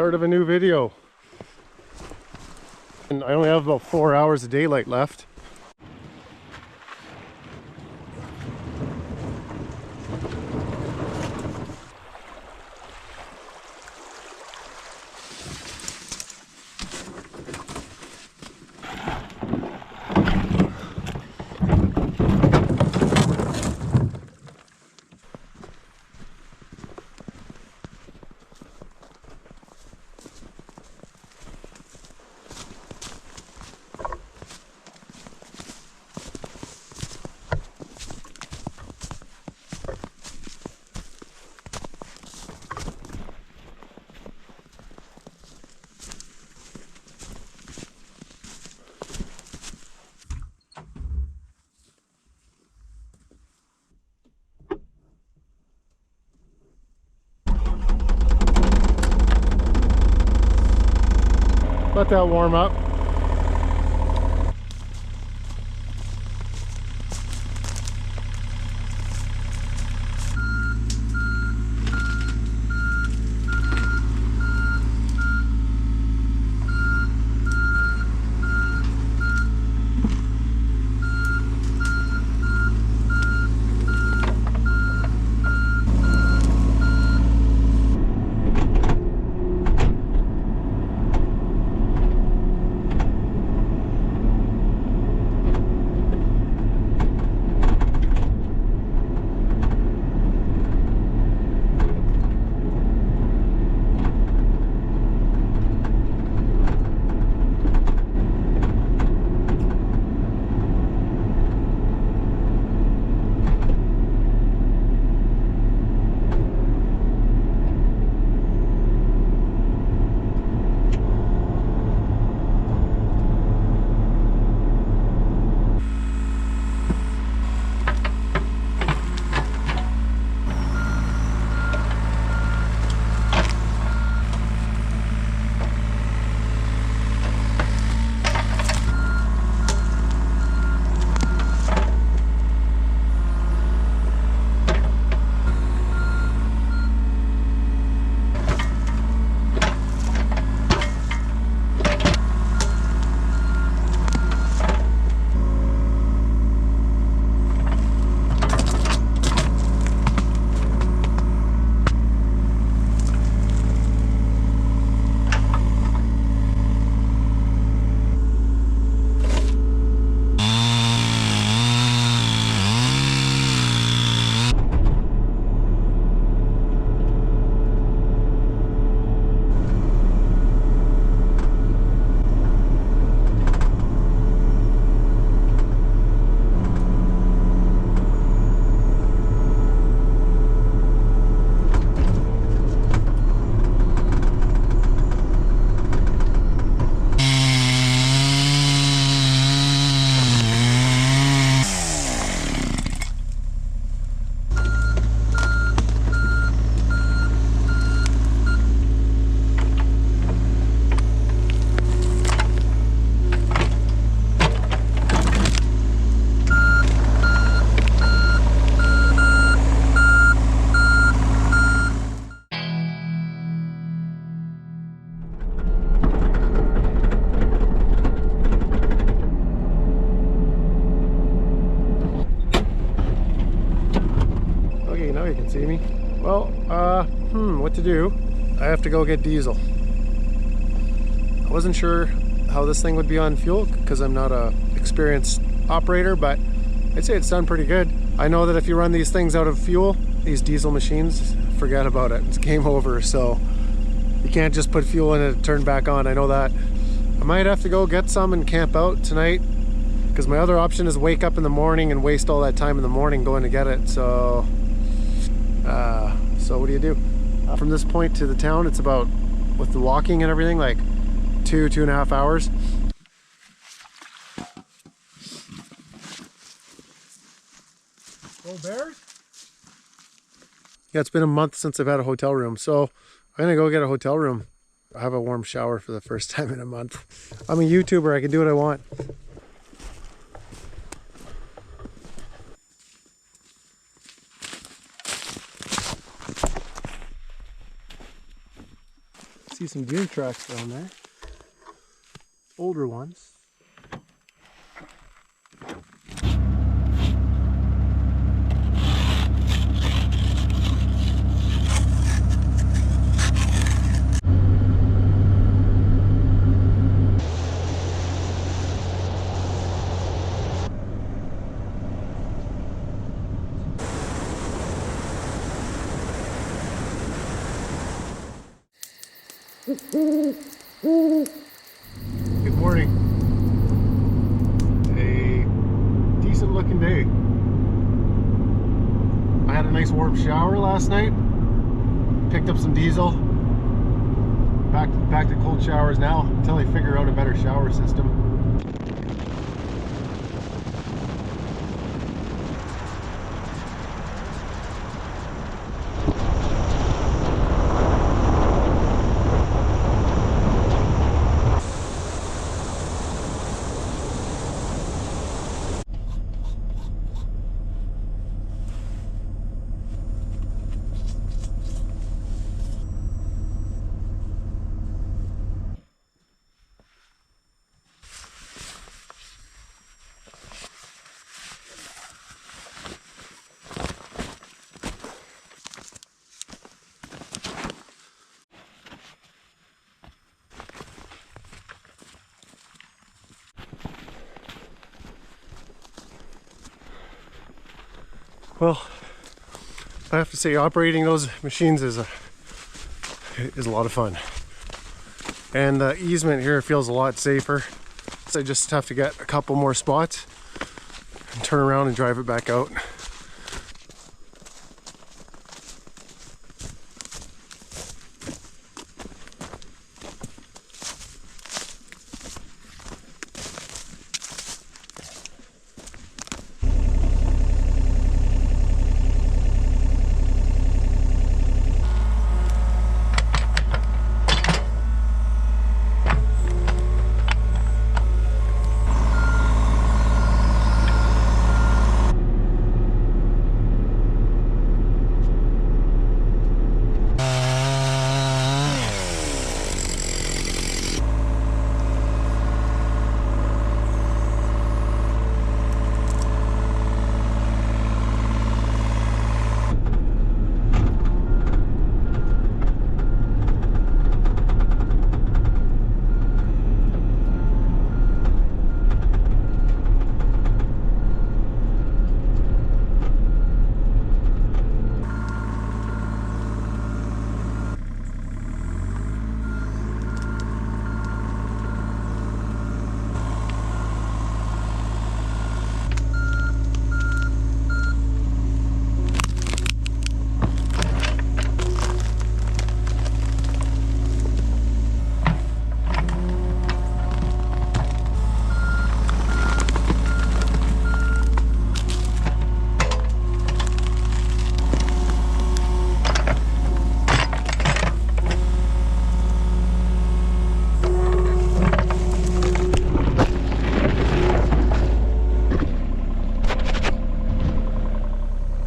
Start of a new video. And I only have about 4 hours of daylight left. Let that warm up. You can see me. Well, what to do? I have to go get diesel. I wasn't sure how this thing would be on fuel because I'm not a experienced operator, but I'd say it's done pretty good. I know that if you run these things out of fuel, these diesel machines, forget about it. It's game over, so you can't just put fuel in it and turn back on. I know that. I might have to go get some and camp out tonight because my other option is wake up in the morning and waste all that time in the morning going to get it. So what do you do? From this point to the town, it's about, with the walking and everything, like 2.5 hours. Go Bears! Yeah, it's been a month since I've had a hotel room, so I'm gonna go get a hotel room. I have a warm shower for the first time in a month. I'm a YouTuber, I can do what I want. see some deer tracks down there. Older ones. Good morning. A decent looking day. I had a nice warm shower last night. Picked up some diesel. Back to cold showers now until I figure out a better shower system. Well, I have to say operating those machines is a lot of fun. And the easement here feels a lot safer. So I just have to get a couple more spots and turn around and drive it back out.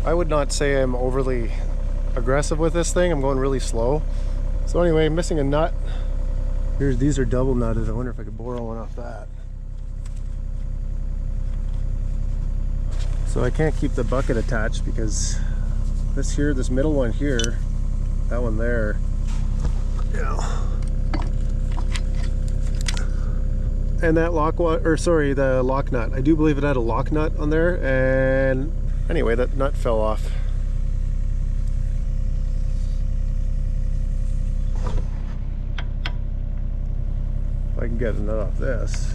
I would not say I'm overly aggressive with this thing. I'm going really slow. So anyway, missing a nut. These are double nutted. I wonder if I could borrow one off that. So I can't keep the bucket attached because this middle one here, that one there, and that the lock nut. I do believe it had a lock nut on there, and anyway, that nut fell off. If I can get a nut off this.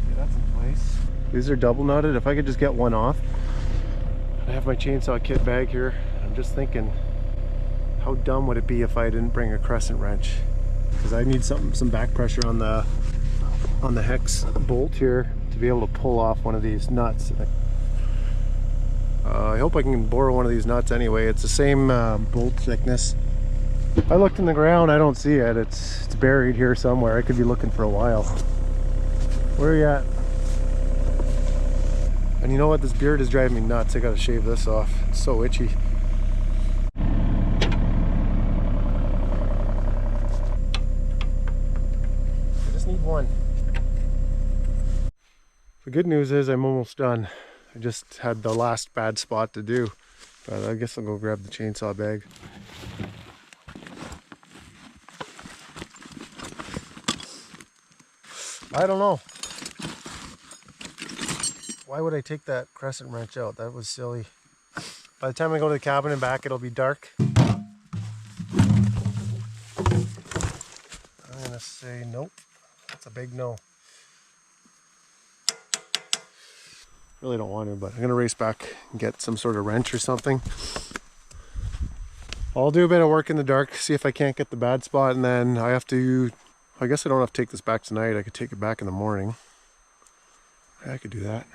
Okay, that's in place. These are double knotted. If I could just get one off. I have my chainsaw kit bag here. I'm just thinking, how dumb would it be if I didn't bring a crescent wrench? Because I need some back pressure on the hex bolt here to be able to pull off one of these nuts. I hope I can borrow one of these nuts anyway. It's the same bolt thickness. I looked in the ground, I don't see it. It's buried here somewhere. I could be looking for a while. Where are you at? And you know what? This beard is driving me nuts. I gotta shave this off. It's so itchy. one. The good news is I'm almost done. I just had the last bad spot to do, but I guess I'll go grab the chainsaw bag. I don't know. Why would I take that crescent wrench out? That was silly. By the time I go to the cabin and back, it'll be dark. I'm gonna say nope. That's a big no. Really don't want to, but I'm gonna race back and get some sort of wrench or something. I'll do a bit of work in the dark, see if I can't get the bad spot, and then I guess I don't have to take this back tonight. I could take it back in the morning. Yeah, I could do that.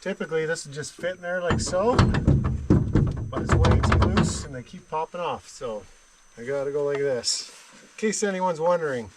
Typically this would just fit in there like so, but it's way too loose and they keep popping off, so I gotta go like this, in case anyone's wondering.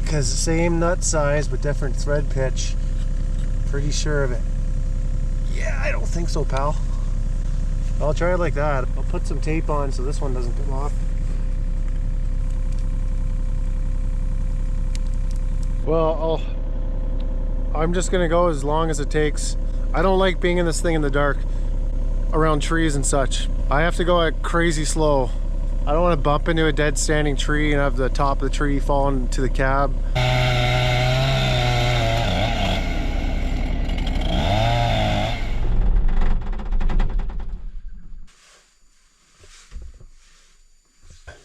Because the same nut size but different thread pitch. Pretty sure of it. Yeah, I don't think so, pal. I'll try it like that. I'll put some tape on so this one doesn't come off. Well, I'm just gonna go as long as it takes. I don't like being in this thing in the dark around trees and such. I have to go at crazy slow. I don't want to bump into a dead standing tree and have the top of the tree fall into the cab.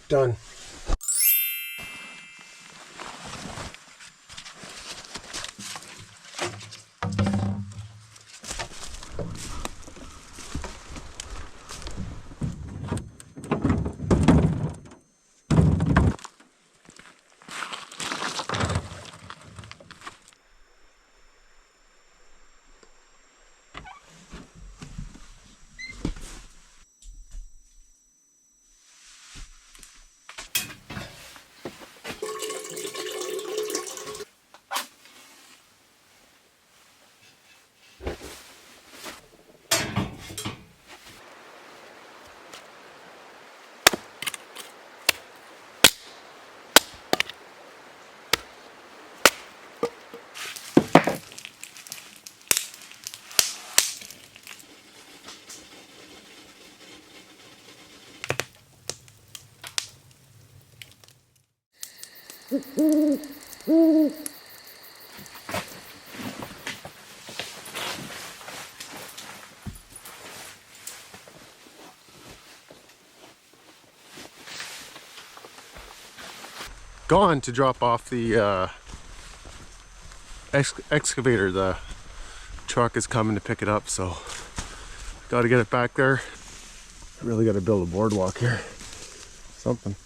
Done. Gone to drop off the excavator. The truck is coming to pick it up, so got to get it back there. Really got to build a boardwalk here. Something.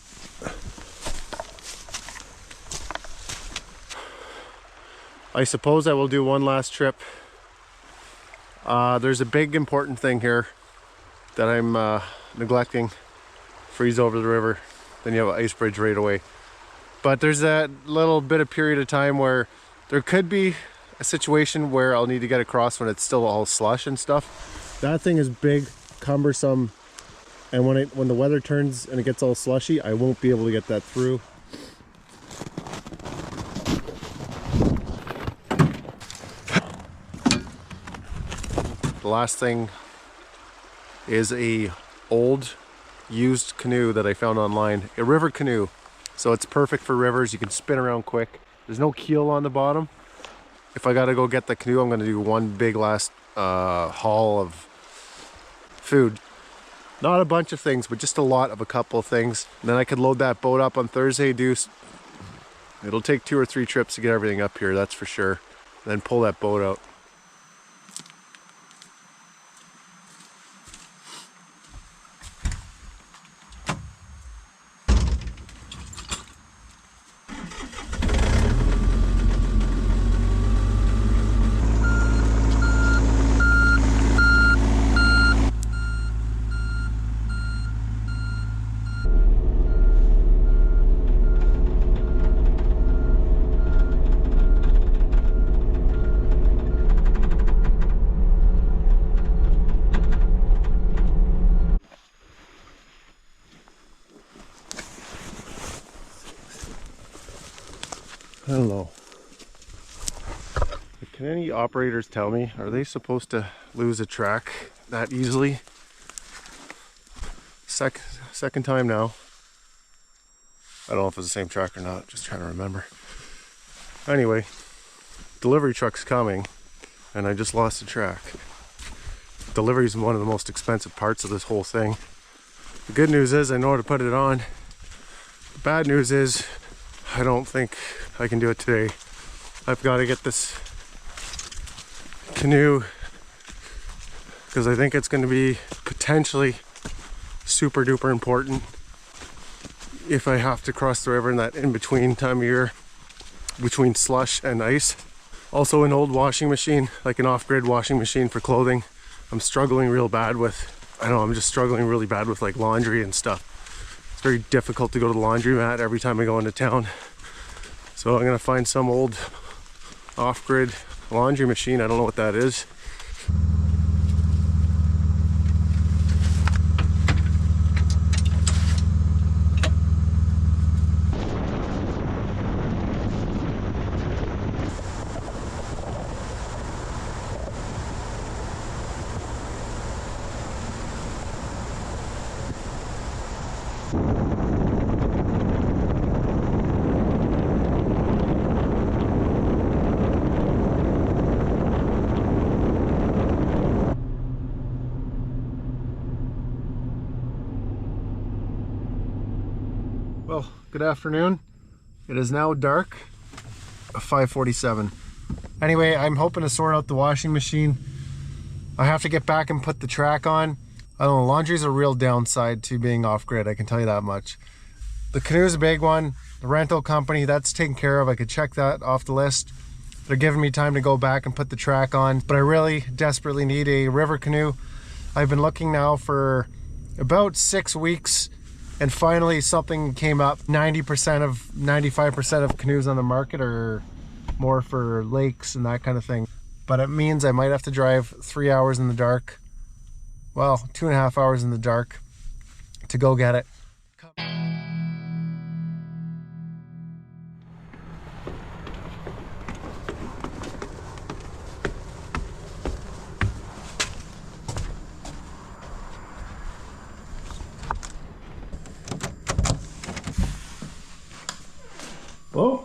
I suppose I will do one last trip. There's a big important thing here that I'm neglecting. Freeze over the river, then you have an ice bridge right away. But there's that little bit of period of time where there could be a situation where I'll need to get across when it's still all slush and stuff. That thing is big, cumbersome, And when the weather turns and it gets all slushy, I won't be able to get that through. The last thing is a old used canoe that I found online, a river canoe. So it's perfect for rivers. You can spin around quick. There's no keel on the bottom. If I gotta go get the canoe, I'm gonna do one big last haul of food. Not a bunch of things, but just a lot of a couple of things. And then I could load that boat up on Thursday. It'll take 2 or 3 trips to get everything up here, that's for sure. And then pull that boat out. I don't know. Can any operators tell me, are they supposed to lose a track that easily? Second time now. I don't know if it's the same track or not, just trying to remember. Anyway, delivery truck's coming and I just lost the track. Delivery is one of the most expensive parts of this whole thing. The good news is I know how to put it on. The bad news is I don't think I can do it today. I've got to get this canoe because I think it's going to be potentially super duper important if I have to cross the river in that in-between time of year between slush and ice. Also an old washing machine, like an off-grid washing machine for clothing. I'm struggling real bad with, I'm just struggling really bad with like laundry and stuff. It's very difficult to go to the laundromat every time I go into town. So I'm gonna find some old off-grid laundry machine. I don't know what that is. Well, good afternoon. It is now dark, 5:47. Anyway, I'm hoping to sort out the washing machine. I have to get back and put the track on. I don't know, laundry's a real downside to being off-grid, I can tell you that much. The canoe's a big one. The rental company, that's taken care of. I could check that off the list. They're giving me time to go back and put the track on, but I really desperately need a river canoe. I've been looking now for about 6 weeks, and finally something came up. 95% of canoes on the market are more for lakes and that kind of thing. But it means I might have to drive 3 hours in the dark. Well, 2.5 hours in the dark to go get it. Hello?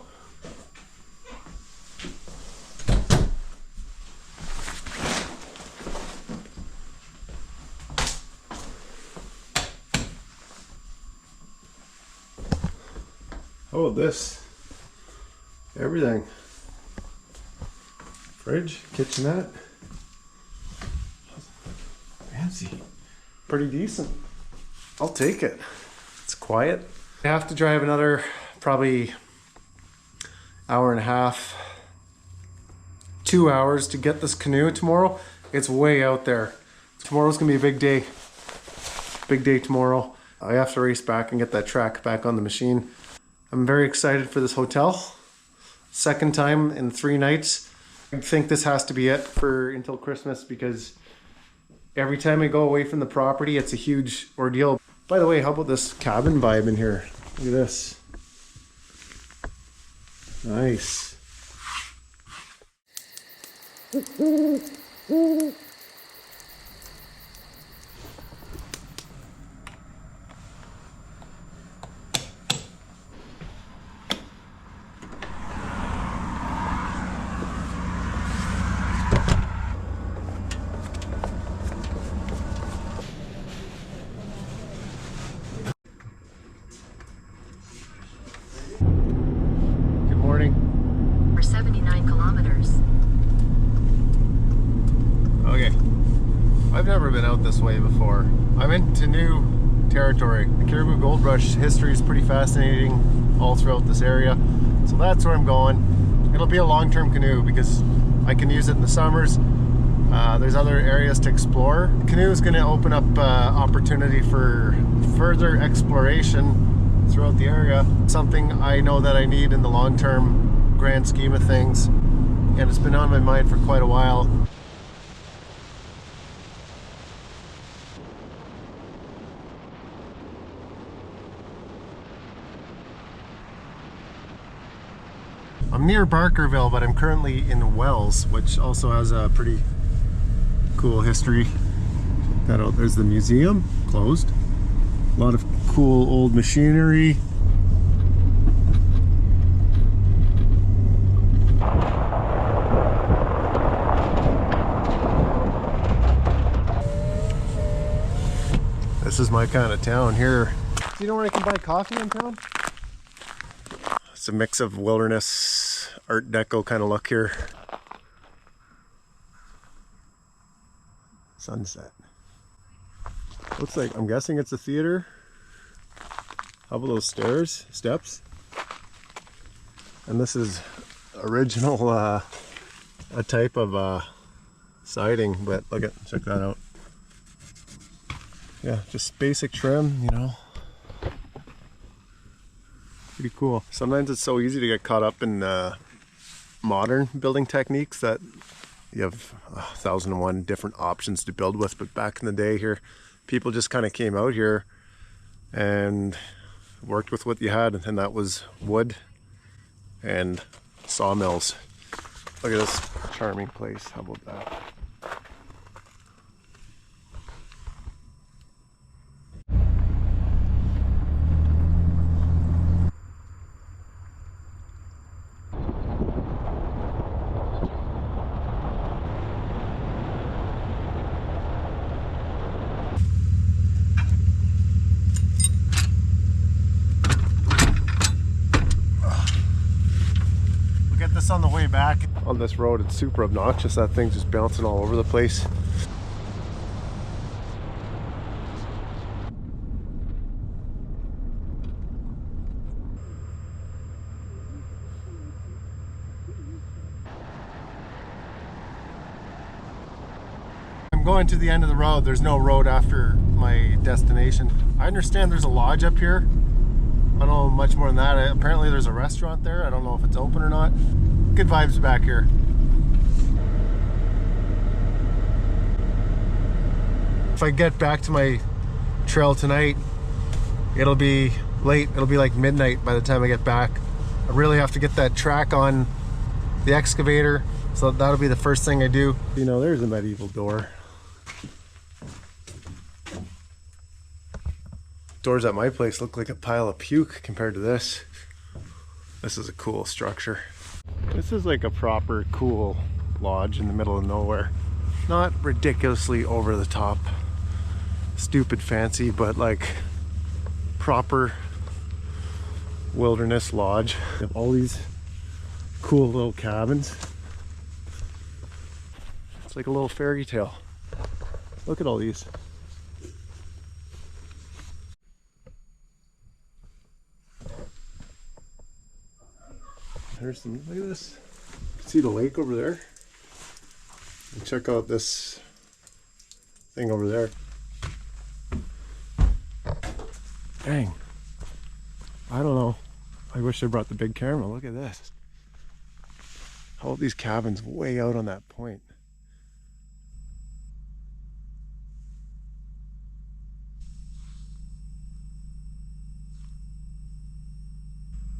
Oh, this. Everything. Fridge, kitchenette. Fancy. Pretty decent. I'll take it. It's quiet. I have to drive another probably hour and a half, 2 hours to get this canoe tomorrow. It's way out there. Tomorrow's gonna be a big day. Big day tomorrow. I have to race back and get that track back on the machine. I'm very excited for this hotel. Second time in 3 nights. I think this has to be it for until Christmas because Every time I go away from the property, it's a huge ordeal. By the way, how about this cabin vibe in here? Look at this. Nice. For 79 kilometers. Okay, I've never been out this way before. I'm into new territory. The Caribou Gold Rush history is pretty fascinating all throughout this area. So that's where I'm going. It'll be a long-term canoe because I can use it in the summers. There's other areas to explore. The canoe is going to open up opportunity for further exploration throughout the area. Something I know that I need in the long-term grand scheme of things, and it's been on my mind for quite a while. I'm near Barkerville, but I'm currently in Wells, which also has a pretty cool history. Check that out. There's the museum, closed. A lot of cool old machinery. This is my kind of town here. Do you know where I can buy coffee in town? It's a mix of wilderness, Art Deco kind of look here. Sunset. Looks like, I'm guessing it's a theater. How about those steps? And this is original, a type of siding, but check that out. Yeah, just basic trim, you know. Pretty cool. Sometimes it's so easy to get caught up in modern building techniques that you have 1,001 different options to build with. But back in the day here, people just kind of came out here and worked with what you had, and that was wood and sawmills. Look at this charming place. How about that? On the way back on this road, it's super obnoxious. That thing's just bouncing all over the place. I'm going to the end of the road. There's no road after my destination. I understand there's a lodge up here. I don't know much more than that. Apparently there's a restaurant there. I don't know if it's open or not. Good vibes back here. If I get back to my trail tonight, it'll be late. It'll be like midnight by the time I get back. I really have to get that track on the excavator, so that'll be the first thing I do. You know, there's a medieval door. Doors at my place look like a pile of puke compared to this. This is a cool structure. This is like a proper cool lodge in the middle of nowhere. Not ridiculously over the top, stupid fancy, but like proper wilderness lodge. They have all these cool little cabins. It's like a little fairy tale. Look at all these. There's some, look at this. You can see the lake over there. And check out this thing over there. Dang. I don't know. I wish I brought the big camera. Look at this. All these cabins way out on that point.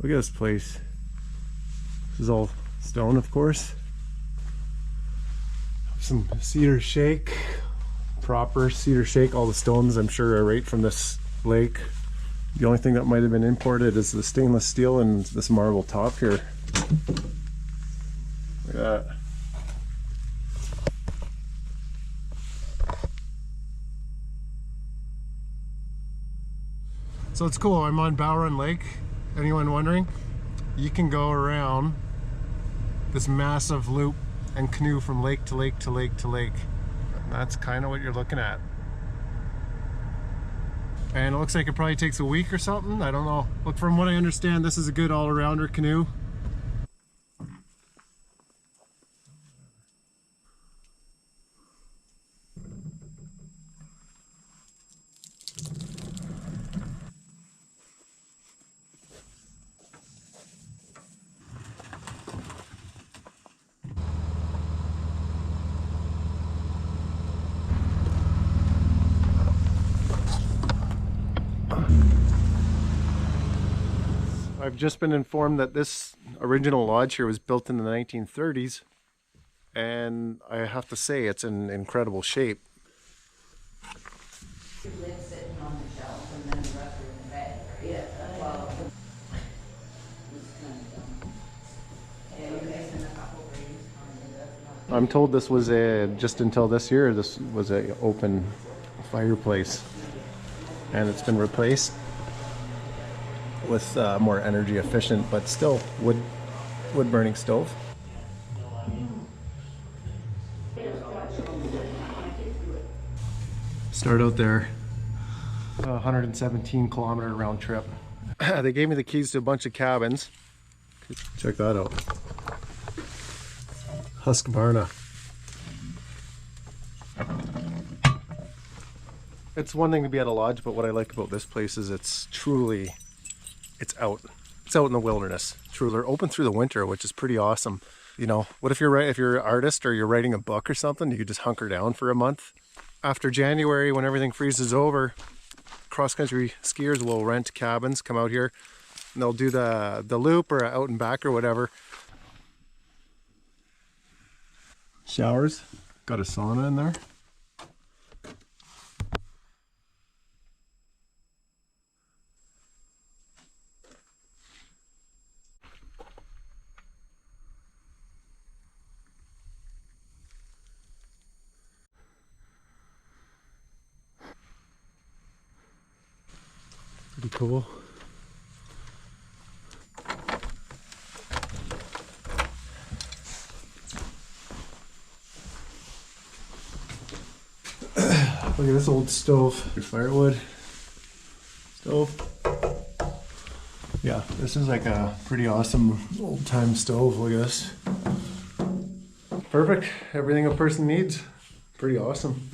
Look at this place. This is all stone, of course. Some cedar shake, proper cedar shake. All the stones, I'm sure, are right from this lake. The only thing that might have been imported is the stainless steel and this marble top here. Look at that. So it's cool. I'm on Bow Run Lake. Anyone wondering? You can go around this massive loop and canoe from lake to lake to lake to lake. And that's kind of what you're looking at. And it looks like it probably takes a week or something. I don't know. But from what I understand, this is a good all-arounder canoe. I've just been informed that this original lodge here was built in the 1930s, and I have to say it's in incredible shape. Lids sitting on the shelf and then the rest are in the bag, right? Yeah. Well, it's kind of dumb. Yeah, you're missing a couple rings on it. I'm told this was just until this year, this was a open fireplace, and it's been replaced with more energy efficient, but still wood burning stove. Start out there, 117-kilometer round trip. They gave me the keys to a bunch of cabins. Check that out. Husqvarna. It's one thing to be at a lodge, but what I like about this place is it's out in the wilderness. Truly, they're open through the winter, which is pretty awesome. You know, what if you're an artist or you're writing a book or something, you could just hunker down for a month. After January, when everything freezes over, cross-country skiers will rent cabins, come out here, and they'll do the loop or out and back or whatever. Showers, got a sauna in there. Pretty cool. Look at this old stove. Firewood stove. Yeah, this is like a pretty awesome old time stove. Look at this. Perfect. Everything a person needs. Pretty awesome.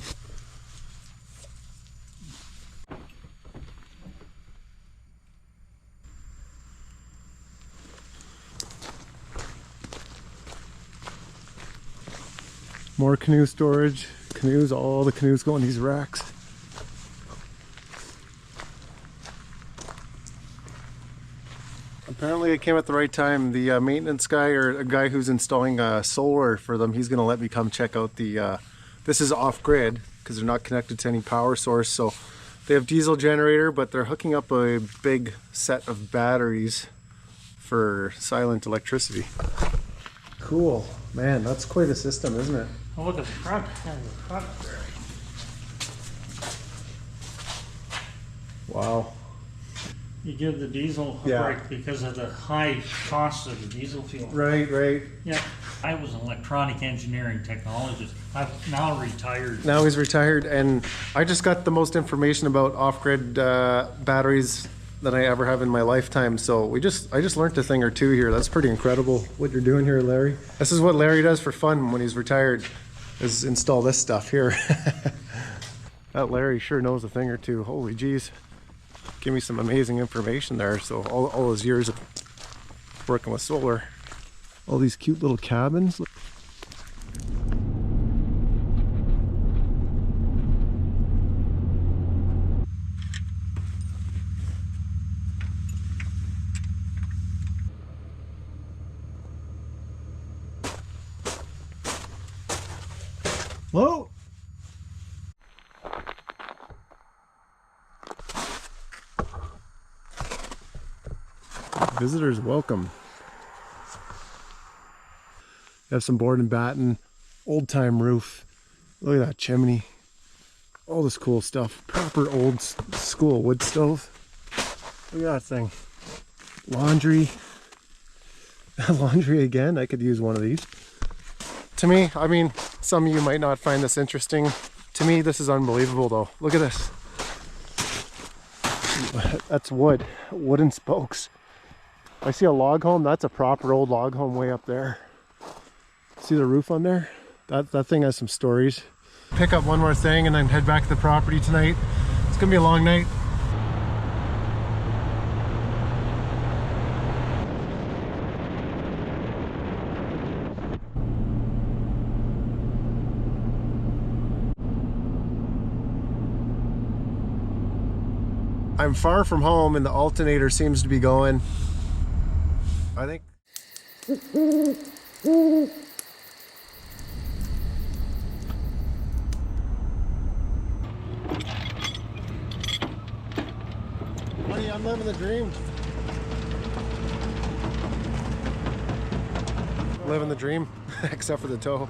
More canoe storage. Canoes, all the canoes go in these racks. Apparently it came at the right time. The maintenance guy, or a guy who's installing solar for them, he's going to let me come check out the... this is off-grid because they're not connected to any power source. So they have diesel generator, but they're hooking up a big set of batteries for silent electricity. Cool. Man, that's quite a system, isn't it? Oh, look at the front. And the front there. Wow. You give the diesel a Yeah. break because of the high cost of the diesel fuel. Right, right. Yeah. I was an electronic engineering technologist. I'm now retired. Now he's retired, and I just got the most information about off-grid batteries than I ever have in my lifetime. So I just learned a thing or two here. That's pretty incredible what you're doing here, Larry. This is what Larry does for fun when he's retired, is install this stuff here. That Larry sure knows a thing or two. Holy geez. Give me some amazing information there. So all those years of working with solar. All these cute little cabins. Whoa! Visitors welcome. You have some board and batten, old time roof. Look at that chimney. All this cool stuff. Proper old school wood stove. Look at that thing. Laundry. Laundry again. I could use one of these. To me, I mean, some of you might not find this interesting. To me, this is unbelievable though. Look at this. That's wood. Wooden spokes. I see a log home. That's a proper old log home way up there. See the roof on there? That thing has some stories. Pick up one more thing and then head back to the property tonight. It's gonna be a long night. I'm far from home and the alternator seems to be going. I think. Buddy, I'm living the dream. Living the dream, except for the toe.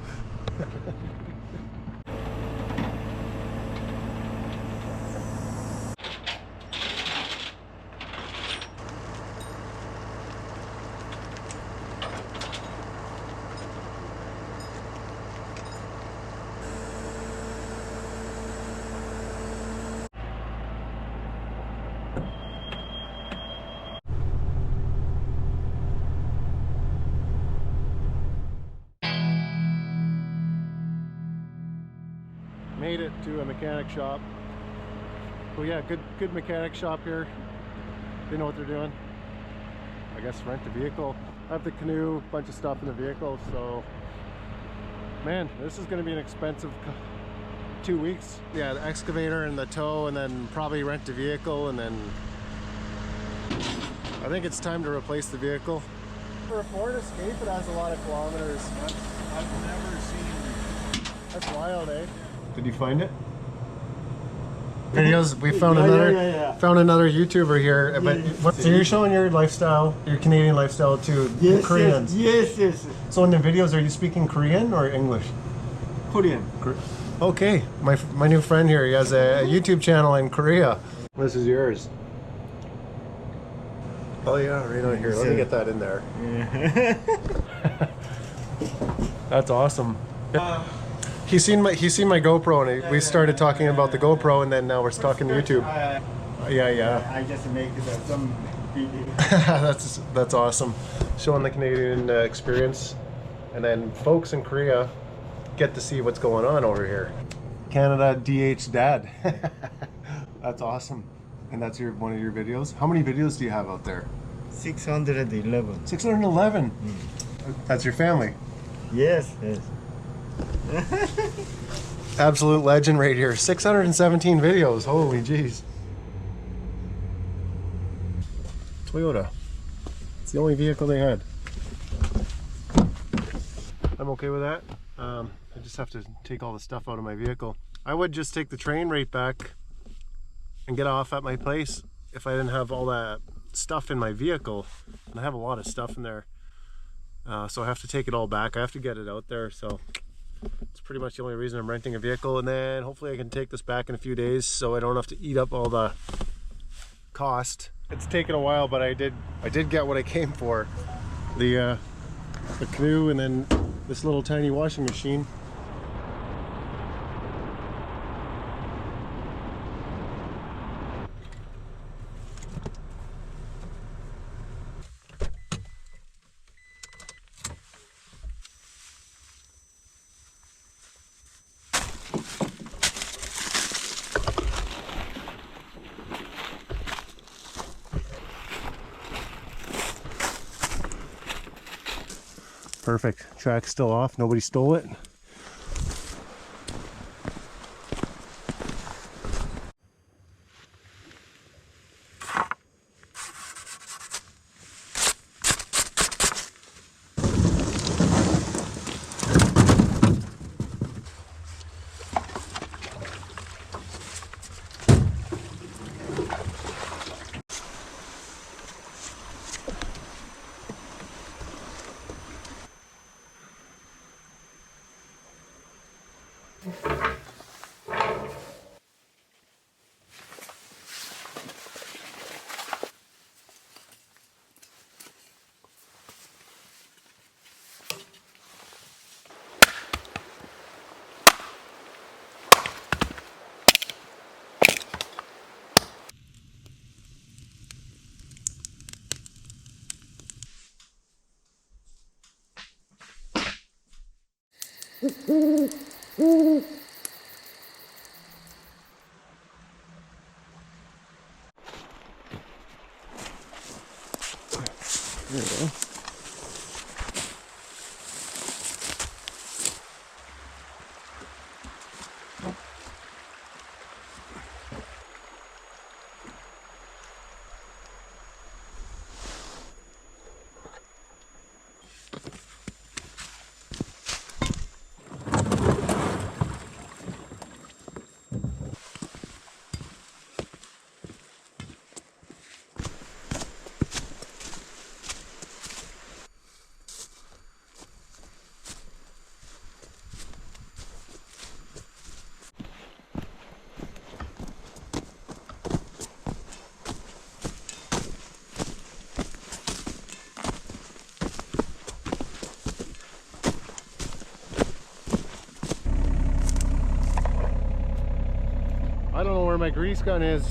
Made it to a mechanic shop. Oh yeah, good mechanic shop here. They know what they're doing. I guess rent a vehicle. I have the Canoe, bunch of stuff in the vehicle, so man, this is going to be an expensive 2 weeks. Yeah, the excavator and the tow, and then probably rent a vehicle, and then I think it's time to replace the vehicle. For a Ford Escape, it has a lot of kilometers. I've never seen. That's wild, eh? Did you find it? Videos. We found found another YouTuber here. But so you're showing your lifestyle, your Canadian lifestyle to the Koreans. Yes. So in the videos, are you speaking Korean or English? Korean. Okay, my new friend here. He has a YouTube channel in Korea. This is yours. Oh yeah, right on here. Let me get that in there. Yeah. That's awesome. He's seen my GoPro, and we started talking about the GoPro, and then now we're talking YouTube. Yeah. I just make some video. That's awesome. Showing the Canadian experience, and then folks in Korea get to see what's going on over here. Canada DH Dad. That's awesome. And that's one of your videos. How many videos do you have out there? 611. 611. That's your family. Yes. Absolute legend right here. 617 videos. Holy jeez. Toyota. It's the only vehicle they had. I'm okay with that. I just have to take all the stuff out of my vehicle. I would just take the train right back and get off at my place if I didn't have all that stuff in my vehicle. And I have a lot of stuff in there. So I have to take it all back. I have to get it out there. So it's pretty much the only reason I'm renting a vehicle, and then hopefully I can take this back in a few days so I don't have to eat up all the cost. It's taken a while, but I did get what I came for. The Canoe, and then this little tiny washing machine. Perfect. Track's still off. Nobody stole it. There we go. I don't know where my grease gun is.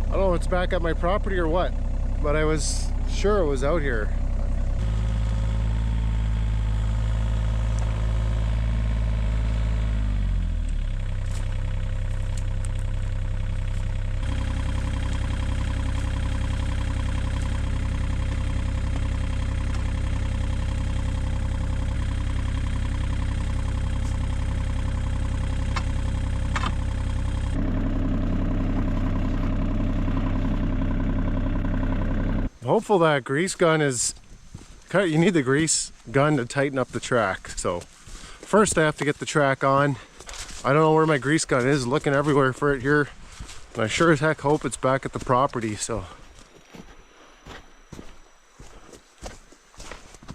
I don't know if it's back at my property or what, but I was sure it was out here. Hopeful that grease gun is, you need the grease gun to tighten up the track. So first I have to get the track on. I don't know where my grease gun is, looking everywhere for it here. And I sure as heck hope it's back at the property, so.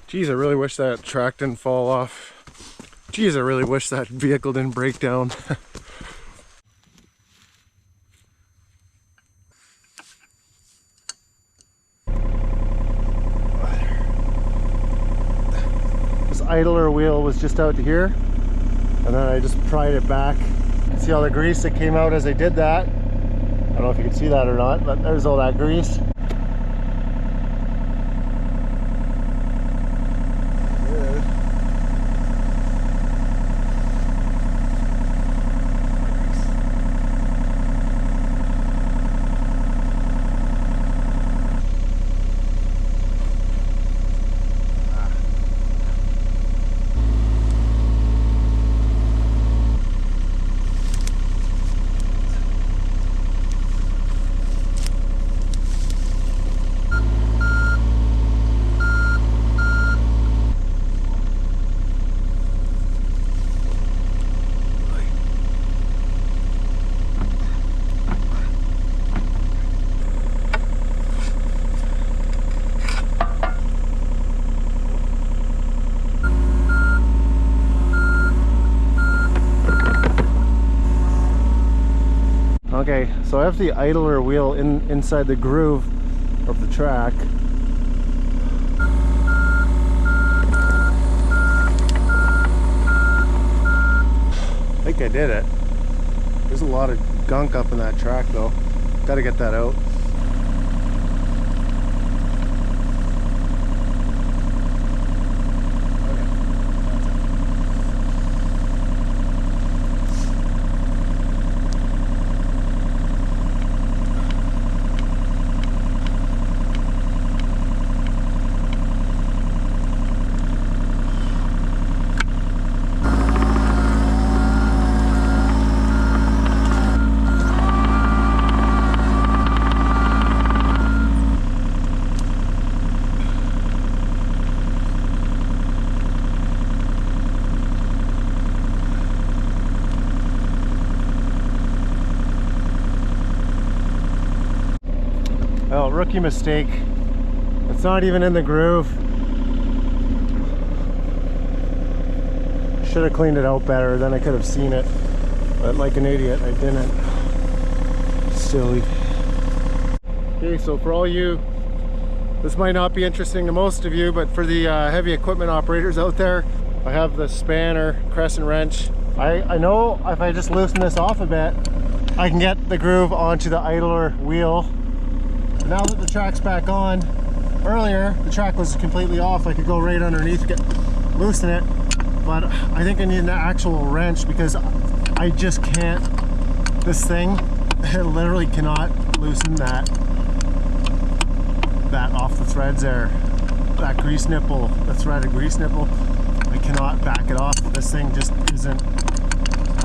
Geez, I really wish that track didn't fall off. Geez, I really wish that vehicle didn't break down. Idler wheel was just out to here, and then I just pried it back. See all the grease that came out as I did that? I don't know if you can see that or not, but there's all that grease. Okay, so I have the idler wheel inside the groove of the track. I think I did it. There's a lot of gunk up in that track though. Gotta get that out. Well, rookie mistake. It's not even in the groove. Should have cleaned it out better, then I could have seen it. But like an idiot, I didn't. Silly. Okay, so for all you, this might not be interesting to most of you, but for the heavy equipment operators out there, I have the spanner, crescent wrench. I know if I just loosen this off a bit, I can get the groove onto the idler wheel. Now that the track's back on, earlier the track was completely off. I could go right underneath, loosen it, but I think I need an actual wrench because I just can't. This thing, it literally cannot loosen that off the threads there. That grease nipple, the threaded grease nipple, I cannot back it off. This thing just isn't.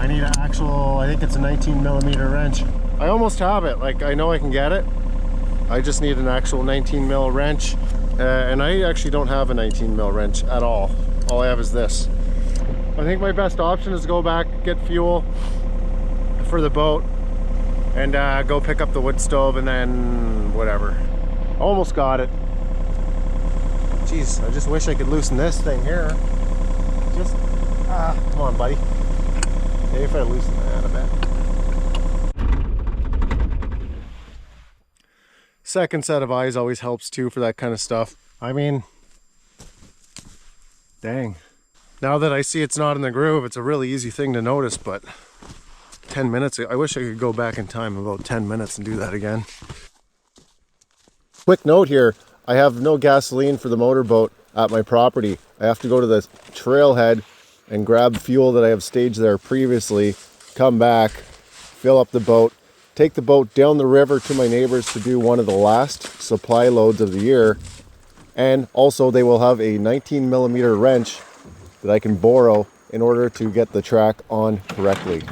I need an actual, I think it's a 19mm wrench. I almost have it, like I know I can get it. I just need an actual 19mm wrench. And I actually don't have a 19mm wrench at all. All I have is this. I think my best option is to go back, get fuel for the boat, and go pick up the wood stove, and then whatever. Almost got it. Jeez, I just wish I could loosen this thing here. Just, come on, buddy. Maybe if I loosen that a bit. Second set of eyes always helps too for that kind of stuff. I mean, dang. Now that I see it's not in the groove, it's a really easy thing to notice, but 10 minutes, I wish I could go back in time about 10 minutes and do that again. Quick note here, I have no gasoline for the motorboat at my property. I have to go to the trailhead and grab fuel that I have staged there previously, come back, fill up the boat, take the boat down the river to my neighbors to do one of the last supply loads of the year. And also they will have a 19mm wrench that I can borrow in order to get the track on correctly.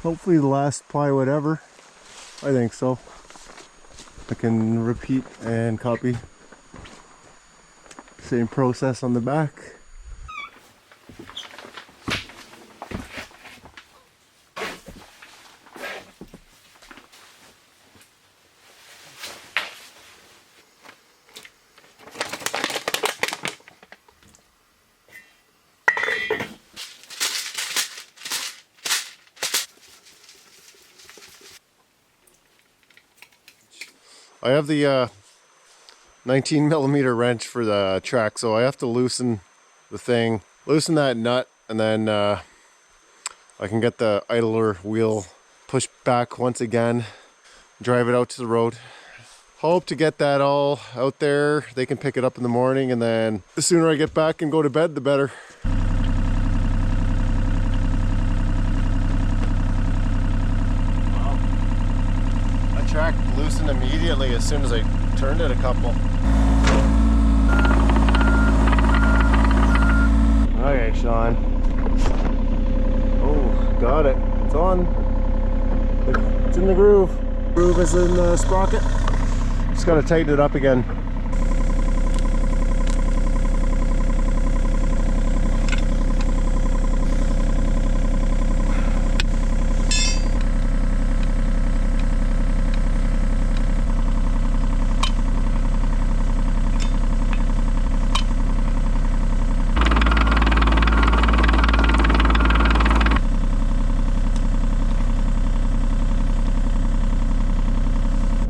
Hopefully the last plywood ever. I think so. I can repeat and copy. Same process on the back. I have the 19mm wrench for the track, so I have to loosen the thing, loosen that nut, and then I can get the idler wheel pushed back once again, drive it out to the road. Hope to get that all out there. They can pick it up in the morning, and then the sooner I get back and go to bed, the better. track loosened immediately as soon as I turned it a couple. Okay, Shawn. Oh, got it. It's on. It's in the groove. Groove is in the sprocket. Just gotta tighten it up again.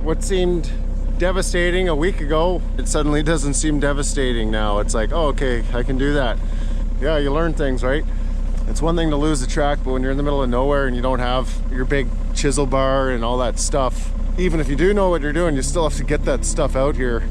What seemed devastating a week ago, it suddenly doesn't seem devastating now. It's like, oh, okay, I can do that. Yeah, you learn things, right? It's one thing to lose the track, but when you're in the middle of nowhere and you don't have your big chisel bar and all that stuff, even if you do know what you're doing, you still have to get that stuff out here.